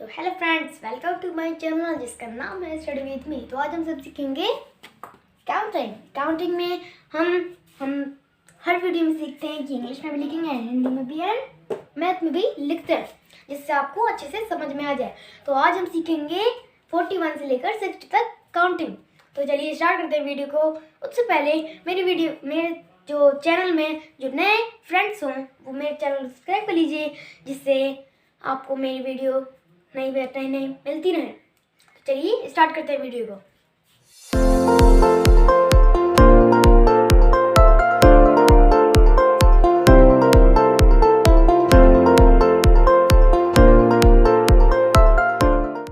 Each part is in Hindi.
तो hello friends, welcome to my channel जिसका नाम है स्टडी विद मी। तो आज हम सब सीखेंगे काउंटिंग में हम हर वीडियो में सीखते हैं कि इंग्लिश में भी लिखेंगे, हिंदी में भी एंड मैथ में भी लिखते हैं, जिससे आपको अच्छे से समझ में आ जाए। तो आज हम सीखेंगे 41 से लेकर 60 तक काउंटिंग। तो चलिए स्टार्ट करते हैं वीडियो को। उससे पहले मेरे जो चैनल में जो नए फ्रेंड्स हों वो मेरे चैनल को सब्सक्राइब कर लीजिए, जिससे आपको मेरी वीडियो नई मिलती रहे। तो चलिए स्टार्ट करते हैं वीडियो को।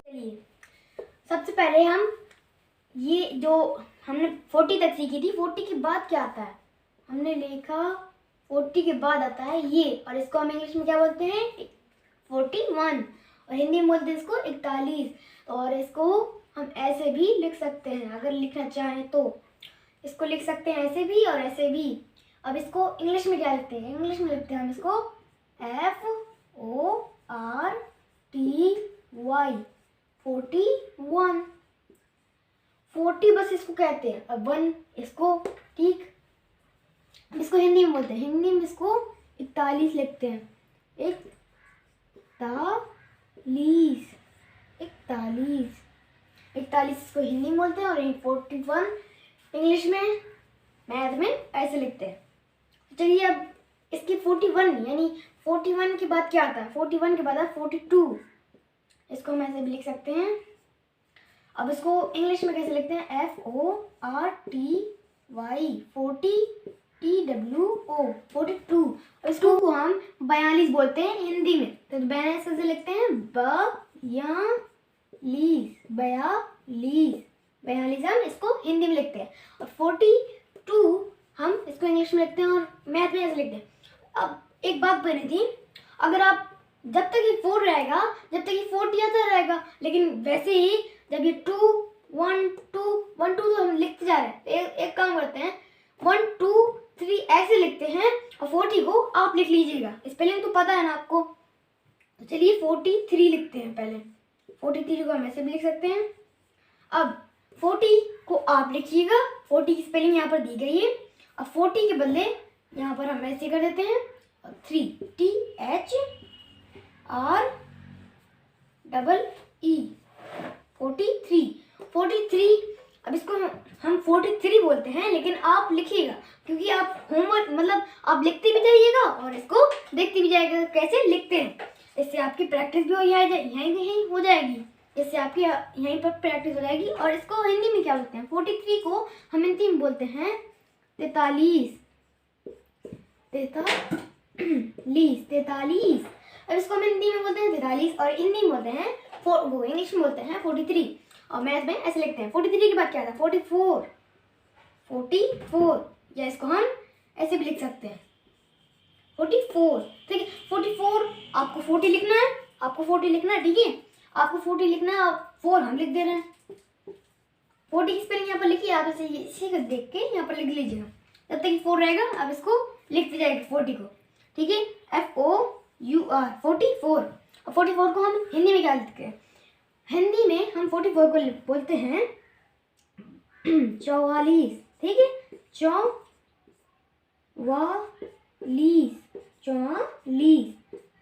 चलिए सबसे पहले हम ये जो हमने 40 तक सीखी थी, 40 के बाद क्या आता है हमने लिखा। 40 के बाद आता है ये, और इसको हम इंग्लिश में क्या बोलते हैं 41, और हिंदी में बोलते हैं इसको 41। और इसको हम ऐसे भी लिख सकते हैं, अगर लिखना चाहें तो इसको लिख सकते हैं ऐसे भी और ऐसे भी। अब इसको इंग्लिश में क्या लिखते हैं, इंग्लिश में लिखते हैं हम इसको FORTY 41। 40 बस इसको कहते हैं, अब 1 इसको, ठीक। इसको हिंदी में बोलते हैं, हिंदी में इसको 41 लिखते हैं, 41 इसको हिंदी में बोलते हैं, और 41 इंग्लिश में मैथ में ऐसे लिखते हैं। चलिए अब इसकी 41 यानी 41 के बाद क्या आता है, 41 के बाद आता है 42। इसको हम ऐसे भी लिख सकते हैं। अब इसको इंग्लिश में कैसे लिखते हैं FORTY 42। और इसको को हम 42 बोलते हैं हिंदी में। तो 42 कैसे लिखते हैं 42 हम इसको हिंदी में लिखते हैं, और 42 हम इसको इंग्लिश में लिखते हैं और मैथ में ऐसे लिखते हैं। अब एक बात बनी थी, अगर आप जब तक ये 4 रहेगा, जब तक ये 40 आता रहेगा, लेकिन वैसे ही जब ये 2 1 2 तो हम लिखते जा रहे हैं। एक काम करते हैं 1 2 3 ऐसे लिखते हैं, और 40 को आप लिख लीजिएगा, स्पेलिंग तो पता है ना आपको। तो चलिए 43 लिखते हैं पहले। 43 को हम ऐसे भी लिख सकते हैं। अब 40 को आप लिखिएगा, 40 की स्पेलिंग यहाँ पर दी गई है। अब 40 के बदले यहाँ पर हम ऐसे कर देते हैं 3 THREE 43। अब इसको हम 43 बोलते हैं, लेकिन आप लिखिएगा, क्योंकि आप होमवर्क मतलब आप लिखते भी जाइएगा और इसको देखते भी जाइएगा कैसे लिखते हैं। इससे आपकी प्रैक्टिस भी यहीं हो जाएगी, इससे आपकी यहीं पर प्रैक्टिस हो जाएगी। और इसको हिंदी में क्या बोलते हैं, 43 को हम हिंदी में बोलते हैं 43। अब इसको हम हिंदी में बोलते हैं 43, और हिंदी में बोलते हैं वो इंग्लिश में बोलते हैं 43, और मैथ में ऐसे लिखते हैं। 43 के बाद क्या आता है 44, या इसको हम ऐसे भी लिख सकते हैं 44, ठीक है। 44 आपको 40 लिखना है, ठीक है। आपको 40 लिखना है, आप 4 हम लिख दे रहे हैं। 40 की स्पेलिंग यहाँ पर लिखिए, आप इसी को देख के यहाँ पर लिख लीजिएगा। जब तक 4 रहेगा आप इसको लिखते जाएंगे 40 को, ठीक है। FOUR 44। और 44 को हम हिंदी में क्या लिखते हैं, हिंदी में हम 44 को बोलते हैं 44, ठीक है।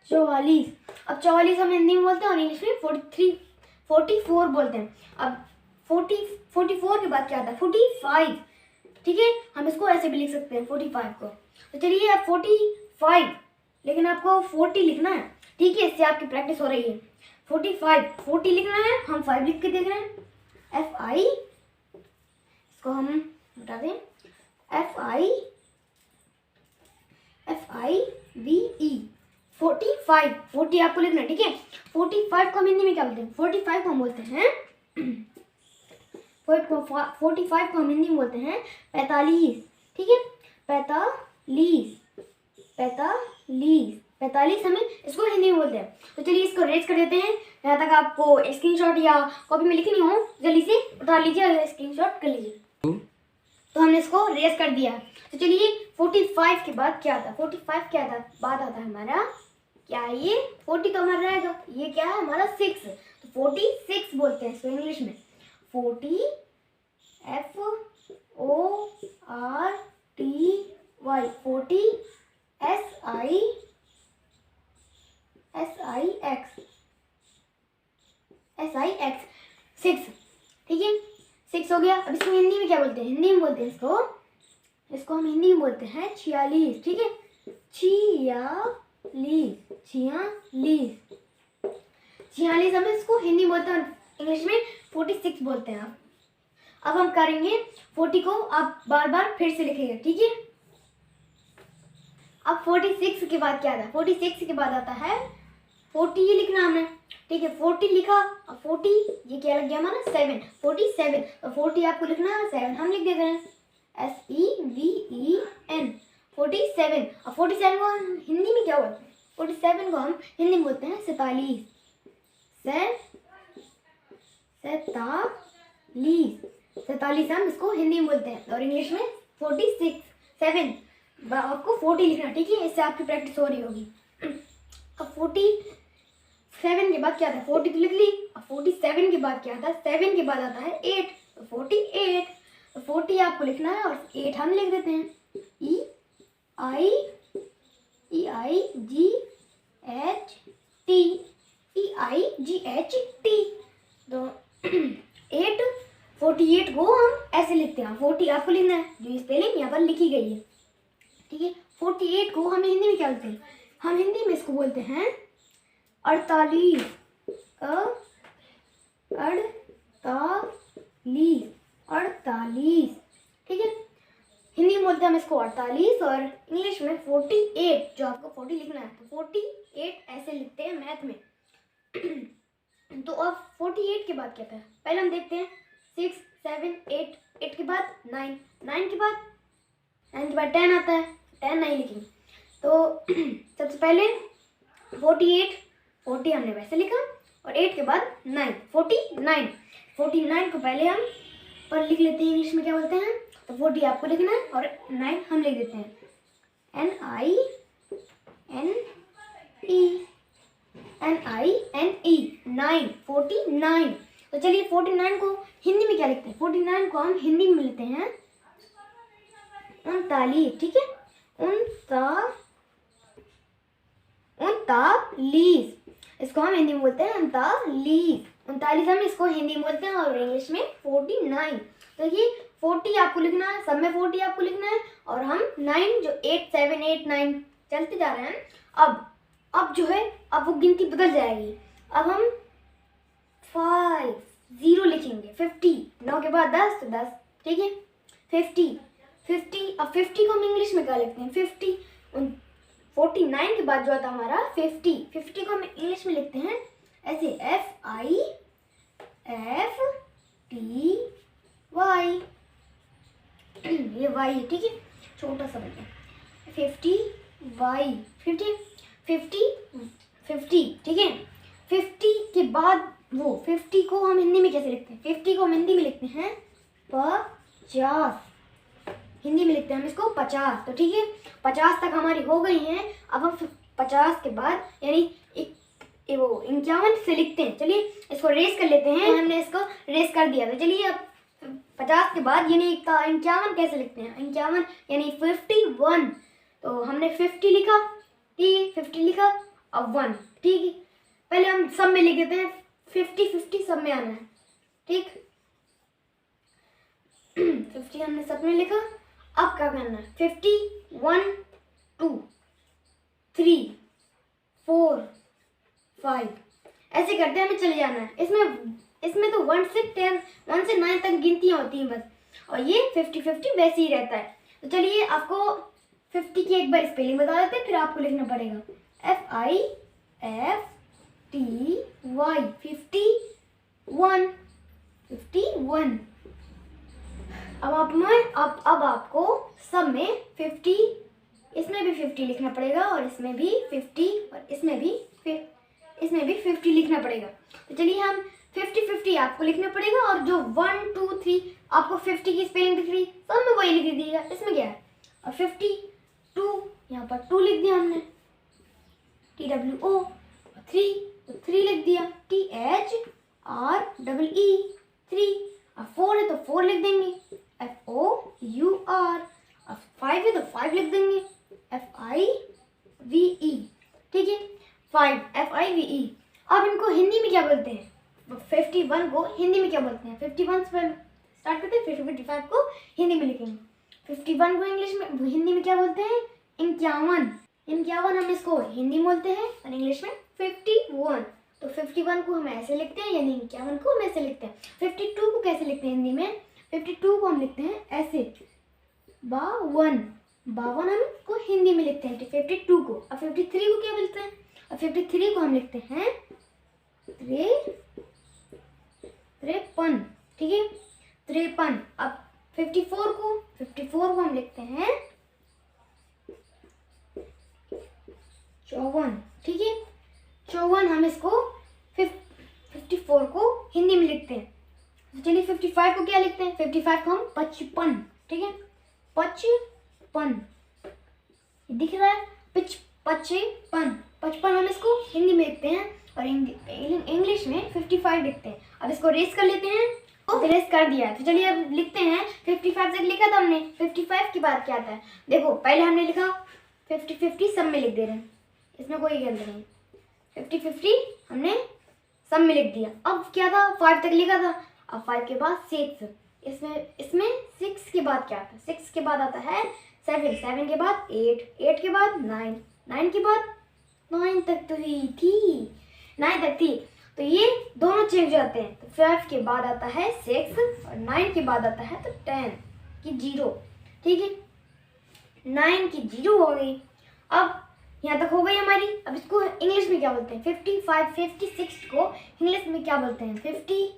44। अब 44 हम हिंदी में बोलते हैं, और इंग्लिश में 44 बोलते हैं। अब 44 के बाद क्या आता है 45, ठीक है। हम इसको ऐसे भी लिख सकते हैं 45 को। तो चलिए अब 45, लेकिन आपको 40 लिखना है, ठीक है, इससे आपकी प्रैक्टिस हो रही है। 40 लिखना है, हम 5 लिख के देख रहे हैं। इसको हम हटा दें FIVE 45। 40 आपको लिखना है, ठीक है। 45 को हम हिंदी में क्या बोलते हैं, 45 को हम बोलते हैं 45 को हम हिंदी में बोलते हैं 45, ठीक है। 45 हमें इसको हिंदी में बोलते हैं। तो चलिए इसको रेज कर देते हैं। यहाँ तक आपको स्क्रीनशॉट या कॉपी में लिखनी हो जल्दी से उतार लीजिए और स्क्रीनशॉट कर लीजिए। तो हमने इसको रेज कर दिया। तो चलिए 45 के बाद क्या आता है, 45 के बाद आता है हमारा क्या है ये 40 तो हमारा रहेगा, ये क्या है हमारा 6, तो 46 बोलते हैं इसको इंग्लिश में 40 FORTY 40 SIX 6, ठीक है 6 हो गया। अब इसको हिंदी में क्या बोलते हैं, हिंदी में बोलते हैं इसको हम हिंदी में बोलते हैं 46, ठीक है 46 हम इसको हिंदी में बोलते हैं, इंग्लिश में 46 बोलते हैं। अब हम करेंगे 40 को आप बार बार फिर से लिखेंगे, ठीक है। अब 46 के बाद क्या आता है, 46 के बाद आता है 40, ये लिखना हमने, ठीक है 40 लिखा। अब 40 ये क्या लग गया हमारा 7, 47, तो 40 आपको लिखना है 7 हम लिख देते हैं SEVEN 47। अब 47 को हम हिंदी में क्या बोलते हैं, 47 को हम हिंदी में बोलते हैं 47 हम इसको हिंदी में बोलते हैं, और इंग्लिश में 46 7 आपको 40 लिखना, ठीक है इससे आपकी प्रैक्टिस हो रही होगी। अब 47 के बाद क्या आता है, 40 तो लिख ली। अब 47 के बाद क्या आता है, 7 के बाद आता है 8, तो 48, तो 40 आपको लिखना है और 8 हम लिख देते हैं EIGHT। तो 48 को हम ऐसे लिखते हैं, 40 आपको लिखना है जो स्पेलिंग यहाँ पर लिखी गई है, ठीक है 48 को हम हिंदी में क्या बोलते हैं, हम हिंदी में इसको बोलते हैं 48 ठीक है हिंदी में बोलते हैं हम इसको 48, और इंग्लिश में 48 जो आपको 40 लिखना है, तो 48 ऐसे लिखते हैं मैथ में। तो अब 48 के बाद क्या था, पहले हम देखते हैं 6 7 8 8 के बाद 9 9 के बाद 10 आता है, 10 नहीं लिखेंगे। तो सबसे पहले 40 हमने वैसे लिखा, और 8 के बाद 9 49 को पहले हम पर लिख लेते हैं, इंग्लिश में क्या बोलते हैं, तो 40 आपको लिखना है और 9 हम लिख देते हैं NINE 9 49। तो चलिए 49 को हिंदी में क्या लिखते हैं, 49 को हम हिंदी में लिखते हैं 39, ठीक है 39 इसको हम हिंदी में बोलते हैं 39 हम इसको हिंदी में बोलते हैं, और इंग्लिश में 49। तो ये 40 आपको लिखना है, सब में 40 आपको लिखना है, और हम 9 जो 8 7 8 9 चलते जा रहे हैं। अब जो है अब वो गिनती बदल जाएगी, अब हम 5 0 लिखेंगे 50, 9 के बाद 10 तो 10, ठीक है 50। अब 50 को हम इंग्लिश में क्या लिखते हैं 50, 49 के बाद जो आता हमारा 50 को हम इंग्लिश में लिखते हैं ऐसे FIFTY, ये वाई है, ठीक है छोटा सा बन गया 50, ठीक है 50 के बाद वो 50 को हम हिंदी में कैसे लिखते हैं, 50 को हम हिंदी में लिखते हैं 50, हिंदी में लिखते हैं हम इसको 50। तो ठीक है 50 तक हमारी हो गई हैं। अब हम 50 के बाद यानी वो 51 से लिखते हैं। चलिए इसको रेस कर लेते हैं, हमने इसको रेस कर दिया। तो चलिए अब 50 के बाद यानी 51 कैसे लिखते हैं, 51 यानी 51। तो हमने 50 लिखा, ठीक है 50 लिखा, अब 1, ठीक है पहले हम सब में लिख देते हैं 50 सब में आना है, ठीक 50 हमने सब में लिखा। अब क्या करना है 50 1 2 3 4 5 ऐसे करते हमें चले जाना है। इसमें तो 1 से 9 तक गिनतियाँ होती हैं बस, और ये 50 वैसे ही रहता है। तो चलिए आपको 50 की एक बार स्पेलिंग बता देते हैं, फिर आपको लिखना पड़ेगा FIFTY 51। अब आपको सब में 50, इसमें भी 50 लिखना पड़ेगा, और इसमें भी 50, और इसमें भी 50 लिखना पड़ेगा। तो चलिए हम 50 आपको लिखना पड़ेगा, और जो 1 2 3 आपको 50 की स्पेलिंग दिख रही सब में वही लिख दीजिएगा। इसमें क्या है, और 52 यहाँ पर 2 लिख दिया हमने, TWO, 3 तो 3 लिख दिया, THREE 3। अब 4 है तो 4 लिख देंगे, FOUR। अब 5 है तो 5 लिख देंगे, FIVE। ठीक है, 5 FIVE। अब इनको हिंदी में क्या बोलते हैं? 51 को हिंदी में क्या बोलते हैं? 51 से स्टार्ट करते हैं, फिर 55 को हिंदी में लिखेंगे। 51 को इंग्लिश में हिंदी में क्या बोलते हैं? 51। 51 हम इसको हिंदी में बोलते हैं और इंग्लिश में 51। तो 51 को हम ऐसे लिखते हैं, यानी 51 को हम ऐसे लिखते हैं। 52 को कैसे लिखते हैं हिंदी में? 52 को हम लिखते हैं ऐसे, 52। 52 हम इसको हिंदी में लिखते हैं 52 को। अब 53 को क्या बोलते हैं? अब 53 को हम लिखते हैं 53। ठीक है, 53। अब 54 को हम लिखते हैं 54। ठीक है, 54 हम इसको 54 को हिंदी में लिखते हैं। तो चलिए 55 को क्या लिखते हैं? 55 को हम 55। ठीक है, 55 दिख रहा है, 55। 55 हम इसको हिंदी में लिखते हैं और इंग्लिश में 55 लिखते हैं। अब इसको रेस कर लेते हैं, रेस कर दिया है। तो चलिए अब लिखते हैं, 55 तक लिखा था हमने, 55 के बाद क्या आता है? देखो पहले हमने लिखा 50-50 सब में लिख दे रहे हैं, इसमें कोई गलती नहीं। 50-50 हमने सब में लिख दिया। अब क्या था? 5 तक लिखा था, अब 5 के बाद 6। इसमें 6 के बाद क्या आता है? 6 के बाद आता है 7, 7 के बाद 8, 8 के बाद 9, 9 के बाद 9 तक तो ही थी, 9 तक थी। तो ये दोनों चेंज हो जाते हैं। तो 5 के बाद आता है 6 और 9 के बाद आता है तो 10 की 0। ठीक है, 9 की 0 हो गई। अब यहाँ तक हो गई हमारी। अब इसको इंग्लिश में क्या बोलते हैं? 55, 56 को इंग्लिश में क्या बोलते हैं? 50,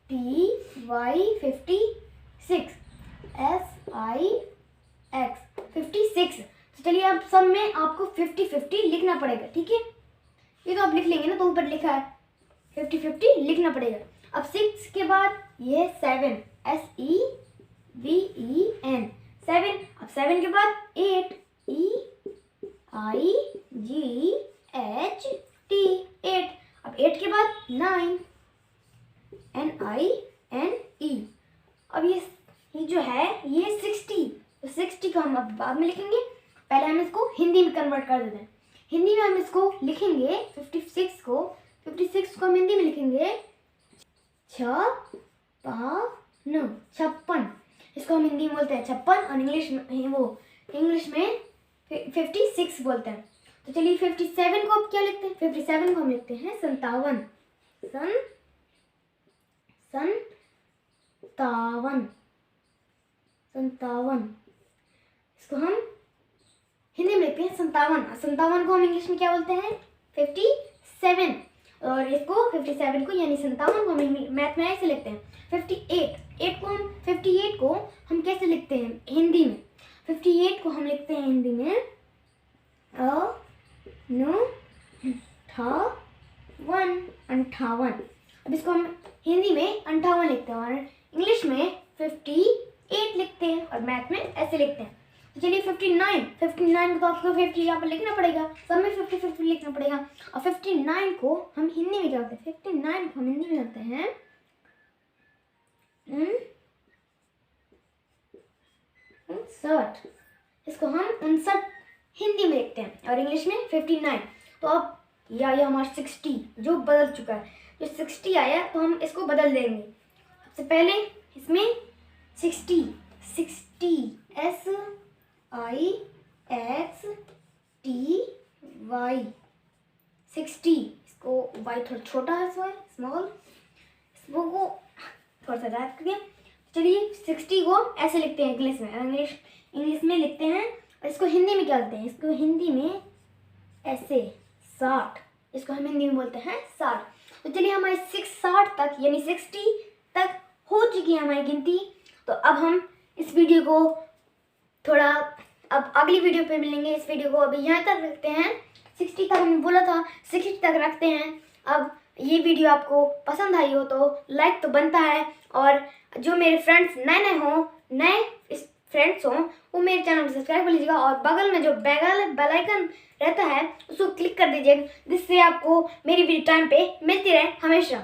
FIFTY 56, SIX 56। तो चलिए अब सब में आपको 50-50 लिखना पड़ेगा। ठीक है, ये तो आप लिख लेंगे ना, तो ऊपर लिखा है 50-50 लिखना पड़ेगा। अब 6 के बाद ये 7, SEVEN 7। अब 7 के बाद 8, EIGHT 8। अब 8 के बाद 9, NINE। अब ये जो है ये 60, तो 60 को हम अब बाद में लिखेंगे। पहले हम इसको हिंदी में कन्वर्ट कर देते हैं। हिंदी में हम इसको लिखेंगे 56 को हम हिंदी में लिखेंगे 56। इसको हम हिंदी में बोलते हैं 56 और इंग्लिश में 56 बोलते हैं। तो चलिए 57 को अब क्या लिखते हैं? 57 को हम लिखते हैं 57। संतावन। इसको हम हिंदी में लिखते हैं 57। 57 को हम इंग्लिश में क्या बोलते हैं? 57। और इसको 57 को यानी 57 को हम मैथ में ऐसे लिखते हैं 58 को हम कैसे लिखते हैं हिंदी में? 58 को हम लिखते हैं हिंदी में 58। अब इसको हम हिंदी में 58 लिखते हैं और इंग्लिश में 58 लिखते हैं और मैथ में ऐसे लिखते हैं। तो चलिए 59 को तो आपको 50 यहाँ पर लिखना पड़ेगा, सब में 50-50 लिखना पड़ेगा। और 59 को हम हिंदी में क्या होते हैं? 59 को हम हिंदी में होते हैं 59। इसको हम 59 हिंदी में लिखते हैं और इंग्लिश में 59। तो अब ये आया हमारा 60 जो बदल चुका है। जो 60 आया तो हम इसको बदल देंगे। सबसे पहले इसमें 60 SIXTY 60। इसको y थोड़ा छोटा है, स्मॉल, इसको थोड़ा सा याद करिए। चलिए 60 को ऐसे लिखते हैं इंग्लिश में लिखते हैं और इसको हिंदी में क्या बोलते हैं? इसको हिंदी में ऐसे 60। इसको हम हिंदी में बोलते हैं 60। तो चलिए हमारे 60 तक यानी 60 तक हो चुकी है हमारी गिनती। तो अब हम इस वीडियो को थोड़ा अब अगली वीडियो पे मिलेंगे। इस वीडियो को अभी यहाँ तक रखते हैं, 60 तक हमने बोला था, 60 तक रखते हैं। अब ये वीडियो आपको पसंद आई हो तो लाइक तो बनता है, और जो मेरे फ्रेंड्स नए हो, नए इस फ्रेंड्स हों वो मेरे चैनल को सब्सक्राइब कर लीजिएगा और बगल में जो बेल आइकन रहता है उसको क्लिक कर दीजिएगा, जिससे आपको मेरी वीडियो टाइम पे मिलती रहे हमेशा।